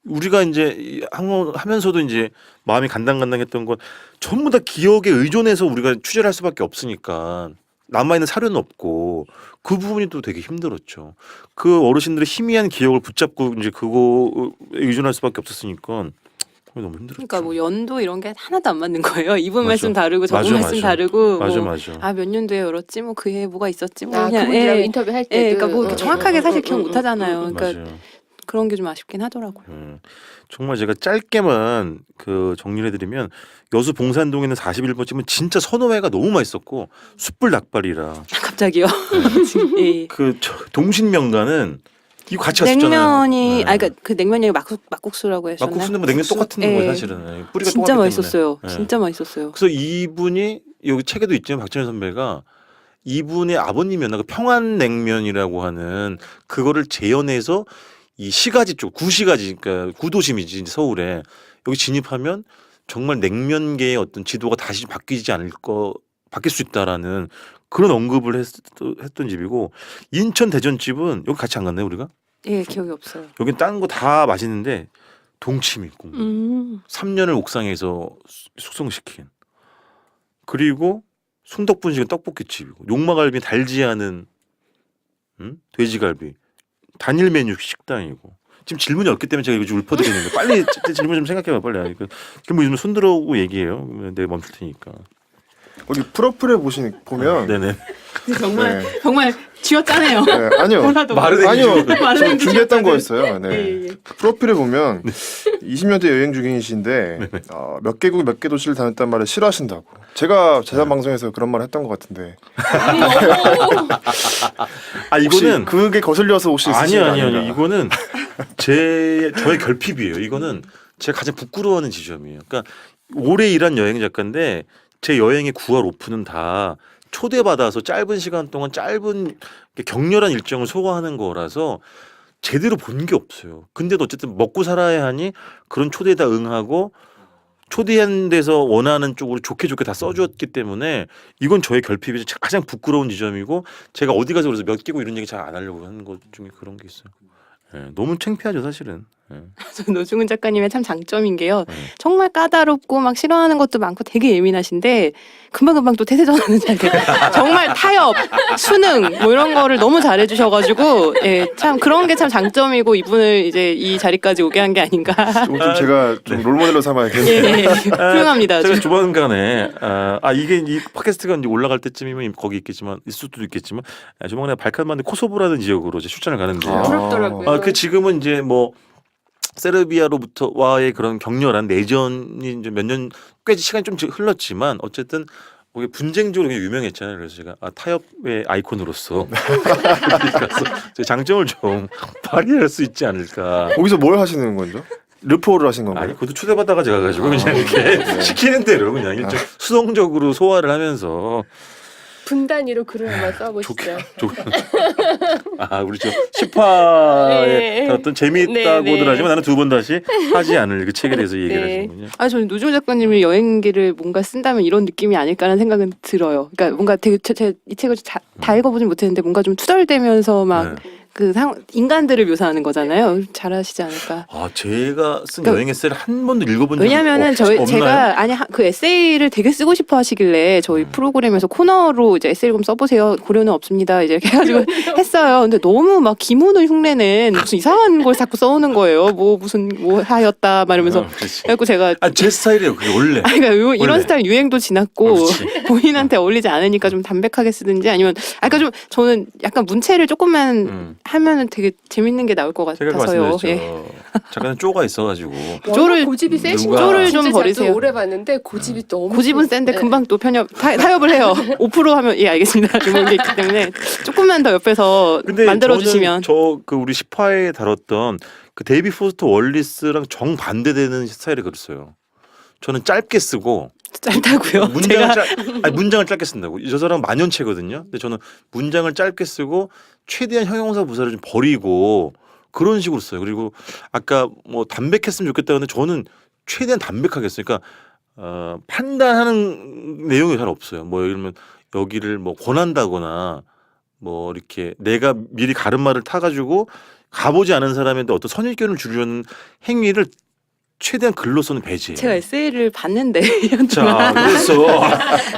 우리가 이제 하면서도 이제 마음이 간당간당했던 건 전부 다 기억에 의존해서 우리가 취재를 할 수밖에 없으니까 남아있는 사료는 없고 그 부분이 또 되게 힘들었죠. 그 어르신들의 희미한 기억을 붙잡고 이제 그거에 의존할 수밖에 없었으니까 너무 힘들었죠. 그러니까 뭐 연도 이런 게 하나도 안 맞는 거예요. 이분 맞아. 말씀 다르고 저분 맞아, 말씀 맞아. 다르고 맞아 뭐, 맞아. 아 몇 년도에 열었지 뭐 그 해에 뭐가 있었지 뭐 그냥 그분이랑 인터뷰 할 때도. 예, 그러니까 뭐 이렇게 정확하게 사실 기억 못 하잖아요. 그러니까 맞아요. 그런 게 좀 아쉽긴 하더라고요. 정말 제가 짧게만 그 정리를 해드리면 여수 봉산동에 있는 41번집은 진짜 선호회가 너무 맛있었고 숯불 닭발이라 갑자기요. 예. 그 동신명가는 이거 같이 갔었잖아요. 냉면이 네. 그러니까 그 냉면이 막국수라고 하셨나요? 막국수는 뭐 냉면 똑같은 예. 거예요 사실은. 뿌리가 진짜 똑같기 맛있었어요. 때문에. 예. 진짜 맛있었어요. 그래서 이분이 여기 책에도 있지만 박진현 선배가 이분의 아버님이었나 그 평안냉면이라고 하는 그거를 재현해서 이 시가지 쪽 구시가지 그러니까 구도심이지 이제 서울에 여기 진입하면 정말 냉면계의 어떤 지도가 다시 바뀌지 바뀔 수 있다라는 그런 언급을 했던 집이고 인천 대전집은 여기 같이 안 갔나요 우리가? 예, 기억이 없어요. 여긴 다른 거 다 맛있는데 동치미 있고 3년을 옥상에서 숙성시킨 그리고 순덕분식은 떡볶이집이고 용마갈비 달지 않은 돼지갈비 단일 메뉴 식당이고 지금 질문이 없기 때문에 제가 이거 좀 읊어드리는데 빨리 질문 좀 생각해봐 빨리. 그럼 요즘 손 들어오고 얘기해요. 내가 멈출 테니까. 거기 프로필에 보면 네네. 정말 쥐어짜네요. 네, 아니요. 몰라도 말을 아니요. 말을 저 준비했던 해주셨다는. 거였어요. 네. 예, 예. 프로필에 보면 20년대 여행 중이신데 몇 개국 몇 개 도시를 다녔단 말을 싫어하신다고. 제가 재산 방송에서 그런 말 했던 것 같은데. 아 혹시 이거는 그게 거슬려서 혹시 쓰신 거 아니요. 아닌가? 이거는 저의 결핍이에요. 이거는 제가 가장 부끄러워하는 지점이에요. 그러니까 오래 일한 여행 작가인데 제 여행의 9월 오픈은 다 초대받아서 짧은 시간 동안 짧은 격렬한 일정을 소화하는 거라서 제대로 본 게 없어요. 근데도 어쨌든 먹고 살아야 하니 그런 초대에다 응하고 초대한 데서 원하는 쪽으로 좋게 다 써주었기 때문에 이건 저의 결핍이 가장 부끄러운 지점이고 제가 어디 가서 그래서 몇 개고 이런 얘기 잘 안 하려고 하는 것 중에 그런 게 있어요. 예, 너무 창피하죠 사실은. 예. 노중훈 작가님의 참 장점인 게요. 정말 까다롭고 막 싫어하는 것도 많고 되게 예민하신데 금방금방 또 태세전환은 잘 돼요. 정말 타협, 수능 뭐 이런 거를 너무 잘해주셔가지고 예, 참 그런 게 참 장점이고 이분을 이제 이 자리까지 오게 한 게 아닌가. 좀 제가 좀 롤모델로 삼아야겠네요. 예, 훌륭합니다. 제가 조만간에 이게 이 팟캐스트가 이제 올라갈 때쯤이면 거기 있겠지만 있을 수도 있겠지만 조만간에 발칸만데 코소보라는 지역으로 이제 출장을 가는데요. 부럽더라고요. 그 지금은 이제 뭐 세르비아로부터와의 그런 격렬한 내전이 이제 몇 년 꽤 시간이 좀 흘렀지만 어쨌든 거기 분쟁적으로 굉장히 유명했잖아요. 그래서 제가 타협의 아이콘으로서 가서 제 장점을 좀 발휘할 수 있지 않을까. 거기서 뭘 하시는 거죠? 르포를 하신 건가요? 아니 그것도 초대받다가 제가 가지고 그냥 이렇게 시키는 대로 그냥 일종 수동적으로 소화를 하면서 분단위로 글을 한번 써보시죠. 우리 저 10화의 네. 어떤 재미있다고들 네, 네. 하지만 나는 두 번 다시 하지 않을 그 책에 대해서 얘기를 네. 하시는군요. 저는 노중훈 작가님이 여행기를 뭔가 쓴다면 이런 느낌이 아닐까라는 생각은 들어요. 그러니까 뭔가 되게 이 책을 다 읽어보진 못했는데 뭔가 좀 투덜대면서 막 인간들을 묘사하는 거잖아요. 잘하시지 않을까. 아, 제가 쓴 그러니까 여행 에세이를 한 번도 읽어본 적이 왜냐면은 없나요? 제가 그 에세이를 되게 쓰고 싶어 하시길래 저희 프로그램에서 코너로 이제 에세이를 좀 써보세요. 고려는 없습니다. 이제 이렇게 해가지고 했어요. 근데 너무 막 기문을 흉내낸 무슨 이상한 걸 자꾸 써오는 거예요. 뭐 무슨 뭐 하였다 말하면서. 그렇지. 그래갖고 제가 제 스타일이에요. 그게 원래. 그러니까 이런 원래. 스타일 유행도 지났고 그렇지. 본인한테 어울리지 않으니까 좀 담백하게 쓰든지 아니면 그러니까 좀 저는 약간 문체를 조금만 하면은 되게 재밌는 게 나올 것 제가 같아서요. 말씀드렸죠. 잠깐은 쪼가 있어가지고. 쪼를- 고집이 세신 누가- 거 쪼를 좀 진짜 버리세요. 저도 오래 봤는데 고집이 너무 고집은 센데 네. 금방 또 타협을 해요. 5% 하면 예 알겠습니다. 이런 게 있기 때문에 조금만 더 옆에서 만들어 주시면 저그 우리 10화에 다뤘던 그 데이비 포스터 월리스랑 정 반대되는 스타일을 그렸어요. 저는 짧게 쓰고 짧다고요. 문장을 짧게 쓴다고. 저 사람 만연체거든요. 근데 저는 문장을 짧게 쓰고 최대한 형용사 부사를 좀 버리고 그런 식으로 써요. 그리고 아까 뭐 담백했으면 좋겠다 근데 저는 최대한 담백하게 써요. 그러니까 판단하는 내용이 잘 없어요. 뭐 예를 들면 여기를 뭐 권한다거나 뭐 이렇게 내가 미리 가르마를 타가지고 가보지 않은 사람한테 어떤 선입견을 주려는 행위를 최대한 글로서는 배제해요. 제가 에세이를 봤는데 1년 자, 동안 그래서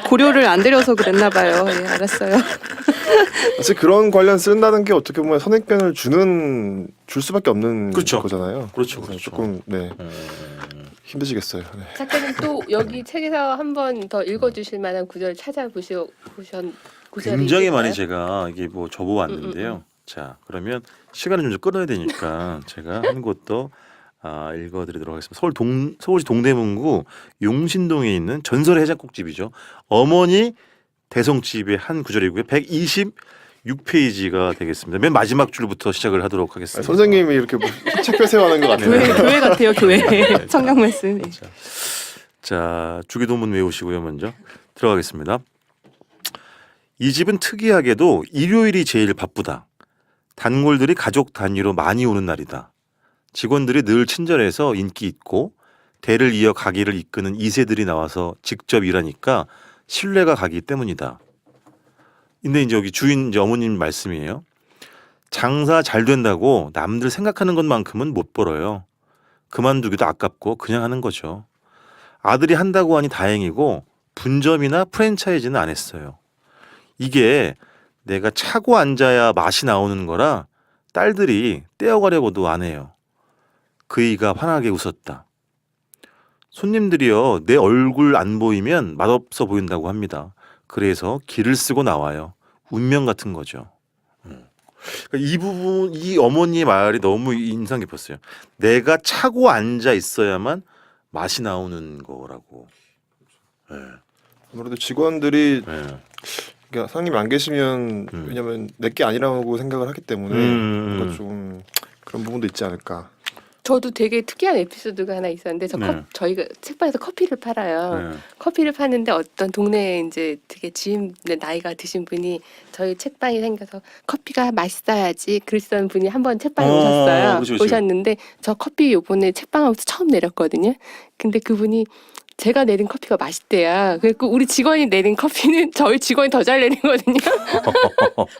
고려를 안 들여서 그랬나 봐요. 예, 알았어요. 사실 그런 관련 쓴다는 게 어떻게 보면 선입견을 줄 수밖에 없는 그렇죠. 거잖아요. 그렇죠, 그래서 그렇죠. 조금 힘드시겠어요. 네. 작가님 또 여기 책에서 한 번 더 읽어주실 만한 구절 구절이 굉장히 있을까요? 많이 제가 이게 뭐 접어왔는데요. 자, 그러면 시간을 좀 끌어야 되니까 제가 한 곳도 읽어드리도록 하겠습니다. 서울시 동대문구 용신동에 있는 전설의 해장국집이죠. 어머니 대성집의 한 구절이고요. 126페이지가 되겠습니다. 맨 마지막 줄부터 시작을 하도록 하겠습니다. 선생님이 이렇게 뭐 책 폐쇄하는 것 같아요. 교회 같아요. 교회. 성경 말씀. 예. 자, 주기도문 외우시고요. 먼저 들어가겠습니다. 이 집은 특이하게도 일요일이 제일 바쁘다. 단골들이 가족 단위로 많이 오는 날이다. 직원들이 늘 친절해서 인기 있고 대를 이어 가게를 이끄는 2세들이 나와서 직접 일하니까 신뢰가 가기 때문이다. 근데 이제 여기 주인 이제 어머님 말씀이에요. 장사 잘 된다고 남들 생각하는 것만큼은 못 벌어요. 그만두기도 아깝고 그냥 하는 거죠. 아들이 한다고 하니 다행이고 분점이나 프랜차이즈는 안 했어요. 이게 내가 차고 앉아야 맛이 나오는 거라 딸들이 떼어가려고도 안 해요. 그이가 환하게 웃었다. 손님들이요, 내 얼굴 안 보이면 맛없어 보인다고 합니다. 그래서 길을 쓰고 나와요. 운명 같은 거죠. 그러니까 이 부분, 이 어머니의 말이 너무 인상 깊었어요. 내가 차고 앉아 있어야만 맛이 나오는 거라고. 네. 아무래도 직원들이 네. 그러니까 사장님이 안 계시면 왜냐면 내게 아니라고 생각을 하기 때문에 뭔가 좀 그런 부분도 있지 않을까. 저도 되게 특이한 에피소드가 하나 있었는데 네. 저희가 책방에서 커피를 팔아요. 네. 커피를 파는데 어떤 동네에 이제 되게 지인의 나이가 드신 분이 저희 책방이 생겨서 커피가 맛있어야지 그러시던 분이 한번 책방에 오셨어요. 그렇지, 그렇지. 오셨는데 저 커피 요번에 책방하고서 처음 내렸거든요. 근데 그분이 제가 내린 커피가 맛있대요. 그리고 우리 직원이 내린 커피는 저희 직원이 더 잘 내리거든요.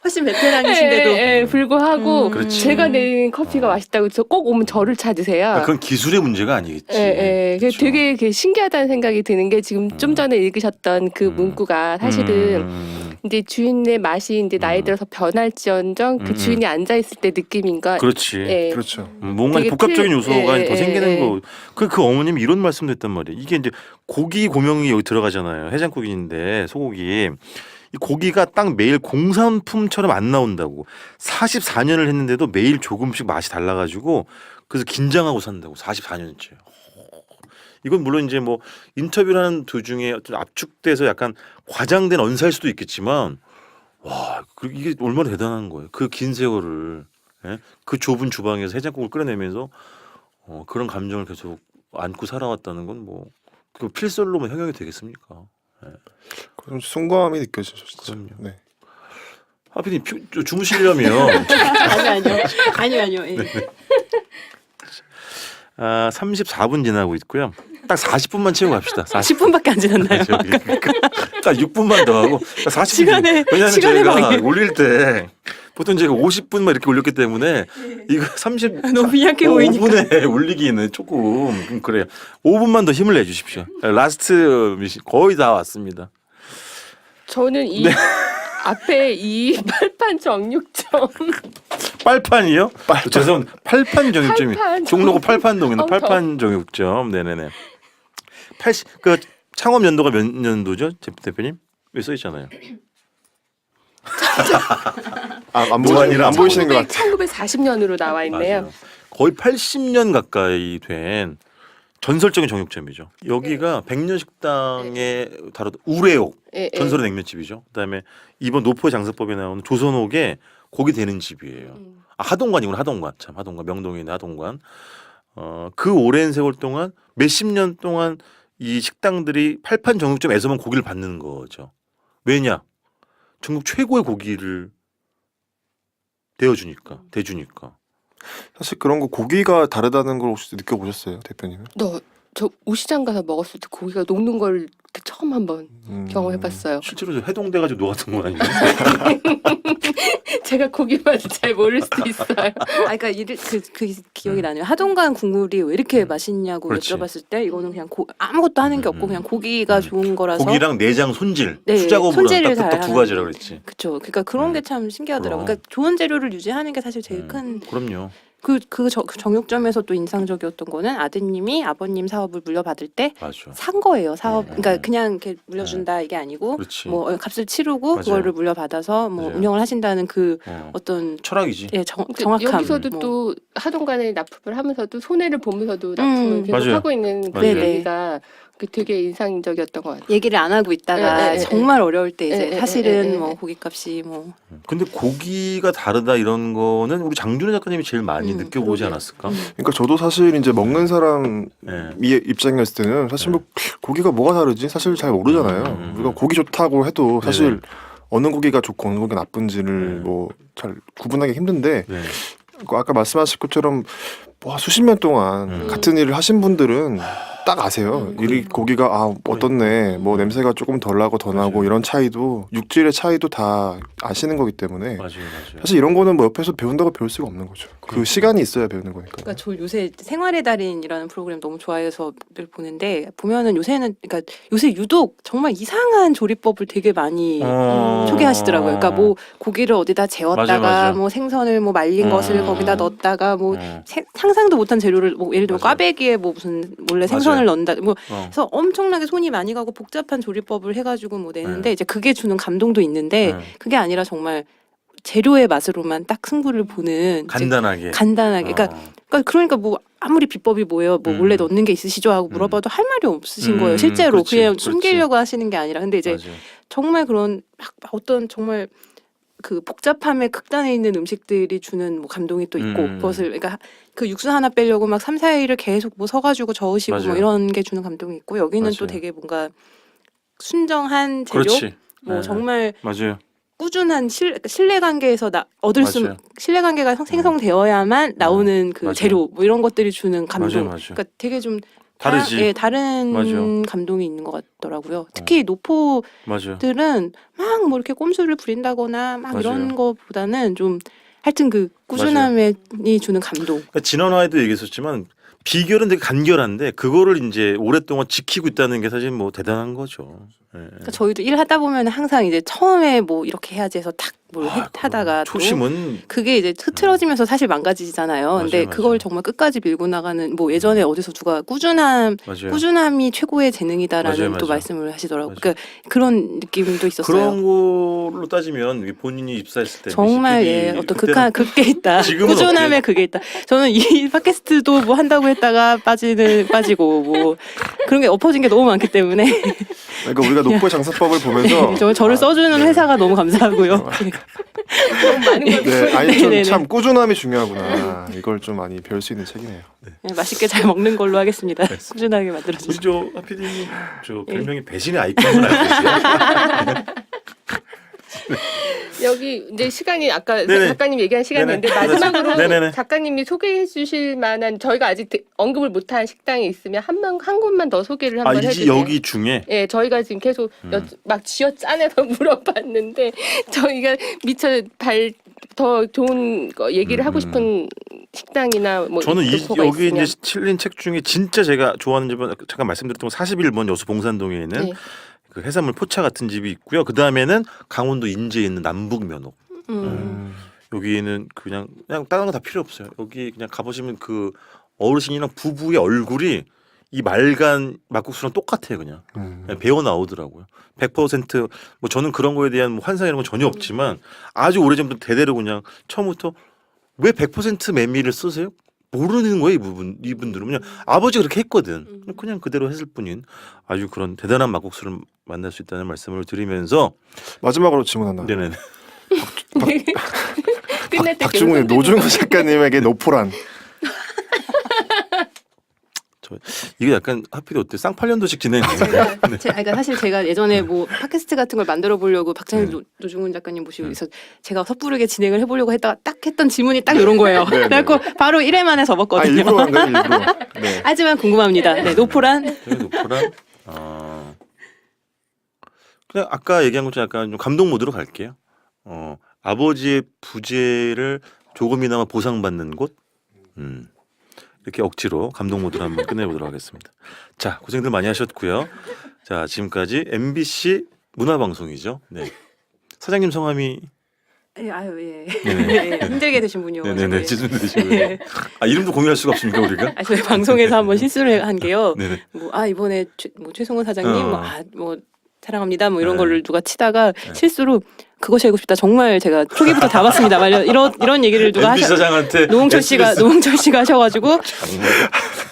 훨씬 베테랑이신데도 예, 불구하고 그렇지. 제가 내린 커피가 맛있다고 해서 꼭 오면 저를 찾으세요. 그건 기술의 문제가 아니겠지. 예. 그렇죠. 되게 신기하다는 생각이 드는 게 지금 좀 전에 읽으셨던 그 문구가 사실은 이제 주인의 맛이 이제 나이 들어서 변할지언정 그 주인이 앉아 있을 때 느낌인가. 그렇지. 예. 그렇죠. 뭔가 되게 복합적인 요소가 더 생기는 예. 거. 그 어머님이 이런 말씀도 했단 말이에요. 이게 이제 고기 고명이 여기 들어가잖아요. 해장국인데 소고기. 이 고기가 딱 매일 공산품처럼 안 나온다고. 44년을 했는데도 매일 조금씩 맛이 달라가지고 그래서 긴장하고 산다고. 44년째. 이건 물론 이제 뭐 인터뷰를 하는 도중에 어떤 압축돼서 약간 과장된 언사일 수도 있겠지만 와, 이게 얼마나 대단한 거예요. 그 긴 세월을 그 좁은 주방에서 해장국을 끓여내면서 그런 감정을 계속 안고 살아왔다는 건 뭐 그 필설로만 형용이 되겠습니까? 그런 순감이 느껴지죠. 진짜. 그럼요. 네. 하필이 주무시려면 아니요. 예. 34분 지나고 있고요. 딱 40분만 채우고 갑시다. 10분밖에 안 지났나요? 딱 6분만 더 하고 40분. 시간에 왜냐하면 시간에 저희가 방해. 올릴 때 보통 제가 50분만 이렇게 올렸기 때문에 이거 30 너무 이약해 보이니까. 5분에 올리기는 조금 그래요. 5분만 더 힘을 내주십시오. 라스트 미션 거의 다 왔습니다. 저는 이 앞에 이 팔판 정육점 빨판이요? 죄송합니다. 팔판 정육점이 팔판 종로구 팔판동이나 어, 팔판 정육점. 네네네. 80 그 창업 연도가 몇 년도죠, 대표님? 왜 써 있잖아요. 안 보이시는 것 같아요. 1940년으로 나와 있네요. 맞아요. 거의 80년 가까이 된 전설적인 정육점이죠. 여기가 백년식당에 다루던 우레옥 예, 예. 전설의 냉면집이죠. 그다음에 이번 노포의 장사법에 나오는 조선옥에 고기 되는 집이에요. 아, 하동관이구나. 하동관. 참 하동관. 명동에 있는 하동관. 그 오랜 세월 동안 몇십 년 동안 이 식당들이 팔판 정육점에서만 고기를 받는 거죠. 왜냐? 전국 최고의 고기를 대주니까. 사실 그런 거 고기가 다르다는 걸 혹시 느껴보셨어요, 대표님은? 저 우시장 가서 먹었을 때 고기가 녹는 걸 그때 처음 한번 경험해봤어요. 실제로 저 해동돼 가지고 녹았던 거 아니에요? 제가 고기 맛을 잘 모를 수도 있어요. 아, 그러니까 그 기억이 나네요. 하동관 국물이 왜 이렇게 맛있냐고 그렇지. 여쭤봤을 때 이거는 그냥 아무것도 하는 게 없고 그냥 고기가 좋은 거라서. 고기랑 내장, 손질, 네, 수작업으로 손질을 딱 잘 두 하는 가지라 그랬지. 그렇죠. 그러니까 그런 게 참 신기하더라고요. 그럼. 그러니까 좋은 재료를 유지하는 게 사실 제일 큰. 그럼요. 그 정육점에서 또 인상적이었던 거는 아드님이 아버님 사업을 물려받을 때 맞아. 산 거예요. 사업. 네. 그러니까 그냥 이렇게 물려준다 이게 아니고 그렇지. 뭐 값을 치르고 맞아요. 그거를 물려받아서 뭐 맞아요. 운영을 하신다는 그 어. 어떤 철학이지. 예, 정확함. 여기서도 뭐. 또 하동관에 납품을 하면서도 손해를 보면서도 납품을 계속 맞아요. 하고 있는 그 맞아요. 얘기가 되게 인상적이었던 것 같아요. 얘기를 안 하고 있다가 예, 정말 어려울 때 이제 예, 사실은 예, 뭐 예. 고깃값이 뭐 근데 고기가 다르다 이런 거는 우리 장준호 작가님이 제일 많이 느껴보지 그러게요. 않았을까? 그러니까 저도 사실 이제 먹는 사람 네. 입장이었을 때는 사실 뭐 고기가 뭐가 다르지 사실 잘 모르잖아요. 우리가 고기 좋다고 해도 사실 네네. 어느 고기가 좋고 어느 고기가 나쁜지를 네. 뭐 잘 구분하기 힘든데 네. 아까 말씀하신 것처럼 뭐 수십 년 동안 같은 일을 하신 분들은 딱 아세요. 이 고기가 어떻네, 뭐 냄새가 조금 덜 나고 더 나고 맞아요. 이런 차이도 육질의 차이도 다 아시는 거기 때문에 맞아요. 사실 이런 거는 뭐 옆에서 배운다고 배울 수가 없는 거죠. 그 시간이 있어야 배우는 거니까. 그러니까 저 요새 생활의 달인이라는 프로그램 너무 좋아해서 늘 보는데 보면은 요새는 그러니까 요새 유독 정말 이상한 조리법을 되게 많이 소개하시더라고요. 그러니까 뭐 고기를 어디다 재웠다가 맞아. 뭐 생선을 뭐 말린 것을 거기다 넣었다가 뭐 상상도 못한 재료를 뭐 예를 들면 맞아. 꽈배기에 뭐 무슨 몰래 생선을 넣는다 뭐 어. 그래서 엄청나게 손이 많이 가고 복잡한 조리법을 해가지고 뭐 내는데 네. 이제 그게 주는 감동도 있는데 네. 그게 아니라 정말 재료의 맛으로만 딱 승부를 보는 이제 간단하게. 간단하게 그러니까 뭐 아무리 비법이 뭐예요 뭐 몰래 넣는 게 있으시죠 하고 물어봐도 할 말이 없으신 거예요 실제로 그렇지, 그냥 그렇지. 숨기려고 하시는 게 아니라 근데 이제 맞아요. 정말 그런 막 어떤 정말 그 복잡함의 극단에 있는 음식들이 주는 뭐 감동이 또 있고 그것을 그러니까 그 육수 하나 빼려고 막 3, 4일을 계속 뭐 서가지고 저으시고 맞아요. 뭐 이런 게 주는 감동이 있고 여기는 또 맞아요. 되게 뭔가 순정한 재료 그렇지. 뭐 네. 정말 맞아요. 꾸준한 신뢰 관계에서 얻을 수 맞아요. 신뢰 관계가 생성되어야만 나오는 그 맞아요. 재료 뭐 이런 것들이 주는 감동. 맞아요. 그러니까 되게 좀 다르지. 다른 맞아요. 감동이 있는 것 같더라고요. 특히 노포들은 맞아요. 막 뭐 이렇게 꼼수를 부린다거나 막 맞아요. 이런 거보다는 좀 하여튼 그 꾸준함이 주는 감동. 그러니까 지난화에도 얘기했었지만 비결은 되게 간결한데 그거를 이제 오랫동안 지키고 있다는 게 사실 뭐 대단한 거죠. 예. 그러니까 저희도 일하다 보면 항상 이제 처음에 뭐 이렇게 해야지 해서 탁 뭘 하다가 또 초심은 그게 이제 흐트러지면서 사실 망가지잖아요. 근데 맞아요, 그걸 맞아요. 정말 끝까지 밀고 나가는 뭐 예전에 어디서 누가 맞아요. 꾸준함이 최고의 재능이다라는 맞아요, 또 맞아요. 말씀을 하시더라고요. 맞아요. 그러니까 그런 느낌도 있었어요. 그런 걸로 따지면 본인이 입사했을 때 정말 미식국이 어떤 그때는 그게 있다. 지금은 꾸준함에 그게 있다. 저는 이 팟캐스트도 뭐 한다고 했다가 빠지고 뭐 그런 게 엎어진 게 너무 많기 때문에 그러니까 우리가 노포의 장사법을 보면서 저를 써주는 회사가 너무 감사하고요. 너무 많은 걸 네, 아니 네네네. 참 꾸준함이 중요하구나. 이걸 좀 많이 배울 수 있는 책이네요. 네, 맛있게 잘 먹는 걸로 하겠습니다. 꾸준하게 만들어주세요. 우리 저 하피디님 저 별명이 배신의 아이콘을 알고 계세요? 여기 이제 시간이 아까 네네. 작가님 얘기한 시간인데 네네. 마지막으로 네네네. 작가님이 소개해 주실 만한 저희가 아직 언급을 못한 식당이 있으면 한 곳만 더 소개를 한번 해주세요. 여기 중에 예, 저희가 지금 계속 막 쥐어 짜내서 물어봤는데 저희가 미처 더 좋은 거 얘기를 하고 싶은 식당이나 뭐 저는 노포가 여기 있으면. 이제 실린 책 중에 진짜 제가 좋아하는 집은 잠깐 말씀드렸던 41번 여수 봉산동에 있는 네. 그 해산물 포차 같은 집이 있고요. 그 다음에는 강원도 인제에 있는 남북면옥. 여기는 그냥 다른 거 다 필요 없어요. 여기 그냥 가보시면 그 어르신이랑 부부의 얼굴이 이 맑은 막국수랑 똑같아요. 그냥 배어 나오더라고요. 100%뭐 저는 그런 거에 대한 뭐 환상 이런 건 전혀 없지만 아주 오래전부터 대대로 그냥 처음부터 왜 100% 메밀을 쓰세요? 모르는 거예요. 이분들은 그냥 아버지가 그렇게 했거든. 그냥 그대로 했을 뿐인 아주 그런 대단한 막국수를 만날 수 있다는 말씀을 드리면서 마지막으로 질문 하나. 네네. 끝날 때 박중훈 노중훈 작가님에게 노포란. 이게 약간 하필 어때 쌍팔년도식 진행이에요. 그러니까 사실 제가 예전에 뭐 팟캐스트 같은 걸 만들어 보려고 박찬일 네. 노중훈 작가님 모시고 있어 제가 섣부르게 진행을 해보려고 했다가 딱 했던 질문이 딱 이런 거예요. 네, 네. 그래갖고 바로 1회 만에 아 접었거든요. 일부러 한 거예요 일부러. 네. 하지만 궁금합니다. 네, 노포란? 되게 높구나. 그냥 아까 얘기한 것처럼 약간 좀 감동 모드로 갈게요. 아버지의 부재를 조금이나마 보상받는 곳. 이렇게 억지로 감동 모드로 한번 끝내보도록 하겠습니다. 자, 고생들 많이 하셨고요. 자, 지금까지 MBC 문화방송이죠. 네. 사장님 성함이 예, 아유 예. 네네. 네, 힘들게 드신 분이요. 네네네 지순 드시고요. 아 이름도 공유할 수가 없습니까 우리가? 아, 저희 방송에서 한번 실수를 한 게요. 네네. 뭐 이번에 최성훈 사장님 어. 뭐 사랑합니다 뭐 이런 네. 거를 누가 치다가 실수로 그것이 알고 싶다 정말 제가 초기부터 다 봤습니다. 말 이런 얘기를 누가 MBC 사장한테 노홍철 씨가 하셔가지고 정말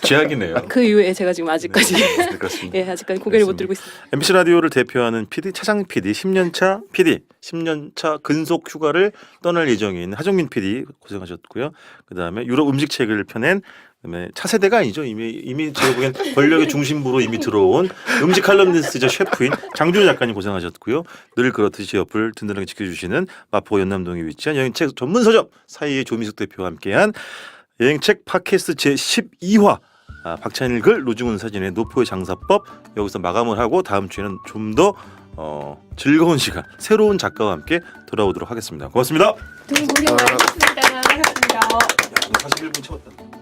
최악이네요. 그 이후에 제가 지금 아직까지 네, 그렇습니다. 예 아직까지 고개를 못 알겠습니다. 들고 있습니다. MBC 라디오를 대표하는 PD 차장 PD 10년차 PD 10년차 근속 휴가를 떠날 예정인 하정민 PD 고생하셨고요. 그다음에 유럽 음식 책을 펴낸 그다음에 차세대가 아니죠. 이미 제가 보기엔 권력의 중심부로 이미 들어온 음식 칼럼니스트이자 셰프인 장준호 작가님 고생하셨고요. 늘 그렇듯이 옆을 든든하게 지켜주시는 마포 연남동에 위치한 여행책 전문 서점 사이의 조미숙 대표와 함께한 여행책 팟캐스트 제12화 박찬일 글 노중훈 사진의 노포의 장사법 여기서 마감을 하고 다음 주에는 좀 더 즐거운 시간 새로운 작가와 함께 돌아오도록 하겠습니다. 고맙습니다. 두 분 고생 많으셨습니다. 야, 41분 채웠다.